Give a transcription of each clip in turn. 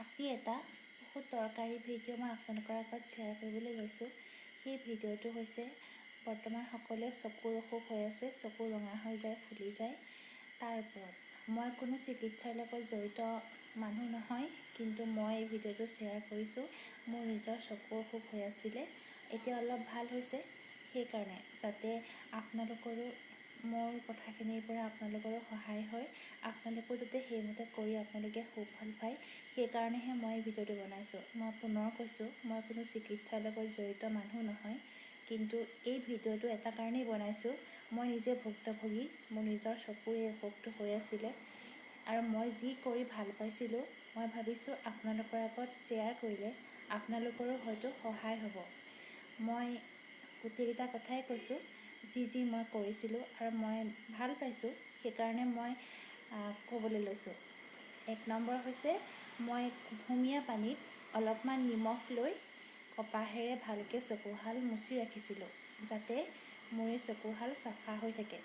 আজি এটা বহুত দৰকাৰী ভিডিঅ' মই আপোনালোকৰ আগত শ্বেয়াৰ কৰিবলৈ লৈছোঁ। সেই ভিডিঅ'টো হৈছে বৰ্তমান সকলোৱে চকুৰ অসুখ হৈ আছে, চকু ৰঙা হৈ যায়, ফুলি যায়। তাৰ ওপৰত মই কোনো চিকিৎসাৰ লগত জড়িত মানুহ নহয়, কিন্তু মই এই ভিডিঅ'টো শ্বেয়াৰ কৰিছোঁ। মোৰ নিজৰ চকুৰ অসুখ হৈ আছিলে, এতিয়া অলপ ভাল হৈছে। সেইকাৰণে যাতে আপোনালোকৰো মোৰ কথাখিনিৰ পৰা আপোনালোকৰো সহায় হয়, আপোনালোকেও যাতে সেইমতে কৰি আপোনালোকে সুফল পায়, সেইকাৰণেহে মই এই ভিডিঅ'টো বনাইছোঁ। মই পুনৰ কৈছোঁ, মই কোনো চিকিৎসাৰ লগত জড়িত মানুহ নহয়, কিন্তু এই ভিডিঅ'টো এটা কাৰণেই বনাইছোঁ। মই নিজে ভুক্তভোগী, মোৰ নিজৰ চকুৰ এই অসুখটো হৈ আছিলে আৰু মই যি কৰি ভাল পাইছিলোঁ, মই ভাবিছোঁ আপোনালোকৰ আগত শ্বেয়াৰ কৰিলে আপোনালোকৰো হয়তো সহায় হ'ব। মই গোটেইকেইটা কথাই কৈছোঁ, যি মই কৰিছিলোঁ আৰু মই ভাল পাইছোঁ, সেইকাৰণে মই ক'বলৈ লৈছোঁ। 1 নম্বৰ হৈছে, মই কুহুমীয়া পানীত অলপমান নিমখ লৈ কপাহেৰে ভালকৈ চকুহাল মুচি ৰাখিছিলোঁ, যাতে মোৰ এই চকুহাল চাফা হৈ থাকে।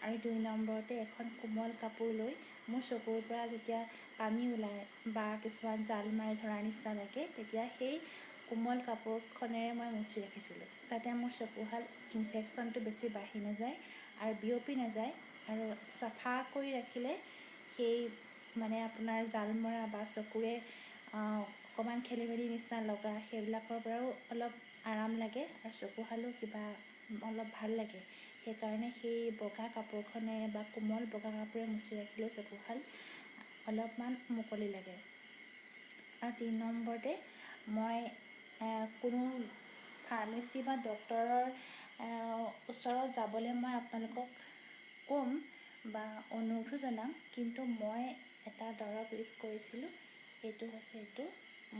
আৰু 2 নম্বৰতে এখন কোমল কাপোৰ লৈ মোৰ চকুৰ পৰা যেতিয়া পানী ওলায় বা কিছুমান জাল মাৰি ধৰাৰ নিচিনা লাগে, তেতিয়া সেই কোমল কাপোৰখনেৰে মই মুচি ৰাখিছিলোঁ, যাতে মোৰ চকুহাল ইনফেকশ্যনটো বেছি বাঢ়ি নাযায় আৰু বিয়পি নাযায়। আৰু চাফা কৰি ৰাখিলে সেই আপোনাৰ জাল মৰা বা চকুৰে অকণমান খেলি মেলি নিচিনা লগা সেইবিলাকৰ পৰাও অলপ আৰাম লাগে আৰু চকুহালো কিবা অলপ ভাল লাগে। সেইকাৰণে সেই বগা কাপোৰখনেৰে বা কোমল বগা কাপোৰে মুচি ৰাখিলে চকুহাল অলপমান মুকলি লাগে। আৰু 3 নম্বৰতে মই কোনো ফাৰ্মেচী বা ডক্তৰৰ ওচৰত যাবলৈ মই আপোনালোকক ক'ম বা অনুৰোধো জনাম, কিন্তু মই এটা দৰৱ ইউজ কৰিছিলোঁ। এইটো হৈছে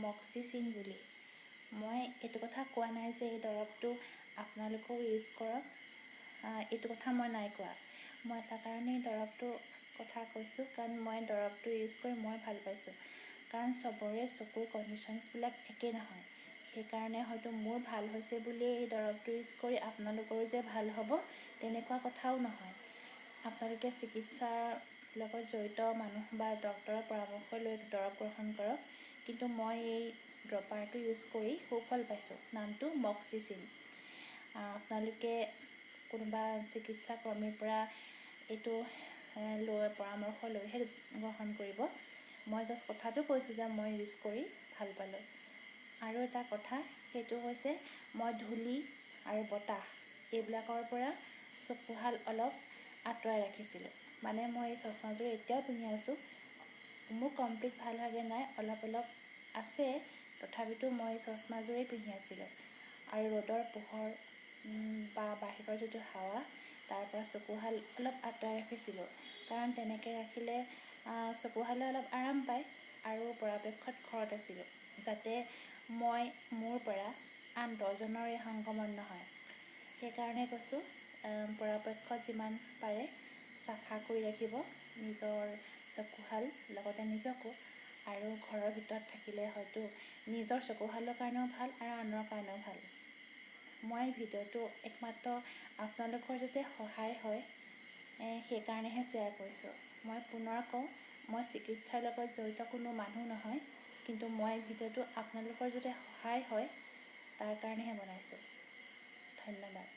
মক্সিচিন বুলি। মই এইটো কথা কোৱা নাই যে এই দৰৱটো আপোনালোকেও ইউজ কৰক, এইটো কথা মই নাই কোৱা। মই এটা কাৰণেই দৰৱটোৰ কথা কৈছোঁ, কাৰণ মই দৰৱটো ইউজ কৰি মই ভাল পাইছোঁ। কাৰণ চবৰে চকুৰ কণ্ডিশ্যনছবিলাক একে নহয়, সেইকাৰণে হয়তো মোৰ ভাল হৈছে বুলিয়েই এই দৰৱটো ইউজ কৰি আপোনালোকৰো যে ভাল হ'ব তেনেকুৱা কথাও নহয়। আপোনালোকে চিকিৎসাৰ লগত জড়িত মানুহ বা ডক্তৰৰ পৰামৰ্শ লৈ দৰৱ গ্ৰহণ কৰক, কিন্তু মই এই ড্ৰপাৰটো ইউজ কৰি সুফল পাইছোঁ। নামটো মক্সিচিন। আপোনালোকে কোনোবা চিকিৎসা কৰ্মীৰ পৰা এইটো পৰামৰ্শ লৈহে গ্ৰহণ কৰিব। মই জাষ্ট কথাটো কৈছোঁ যে মই ইউজ কৰি ভাল পালোঁ। আৰু এটা কথা, সেইটো হৈছে মই ধূলি আৰু বতাহ এইবিলাকৰ পৰা চকুহাল অলপ আঁতৰাই ৰাখিছিলোঁ। মানে মই এই চশমাযোৰ এতিয়াও পিন্ধি আছোঁ, মোৰ কমপ্লিট ভাল হোৱাগৈ নাই, অলপ আছে, তথাপিতো মই চশমাযোৰেই পিন্ধি আছিলোঁ। আৰু ৰ'দৰ পোহৰ বা বাহিৰৰ যিটো হাৱা, তাৰ পৰা চকুহাল অলপ আঁতৰাই ৰাখিছিলোঁ। কাৰণ তেনেকৈ ৰাখিলে চকুহালে অলপ আৰাম পায়। আৰু পৰাপক্ষত ঘৰত আছিলোঁ, যাতে মোৰ পৰা আন 10 জনৰ এই সংক্ৰমণ নহয়। সেইকাৰণে কৈছোঁ, পৰাপক্ষত যিমান পাৰে চাফা কৰি ৰাখিব নিজৰ চকুহাল, লগতে নিজকো। আৰু ঘৰৰ ভিতৰত থাকিলে হয়তো নিজৰ চকুহালৰ কাৰণেও ভাল আৰু আনৰ কাৰণেও ভাল। মই ভিডিঅ'টো একমাত্ৰ আপোনালোকৰ যাতে সহায় হয়, সেইকাৰণেহে শ্বেয়াৰ কৰিছোঁ। মই পুনৰ কওঁ, মই চিকিৎসাৰ লগত জড়িত কোনো মানুহ নহয়, কিন্তু মই ভিডিঅ'টো আপোনালোকৰ যাতে সহায় হয় তাৰ কাৰণেহে বনাইছোঁ। ধন্যবাদ।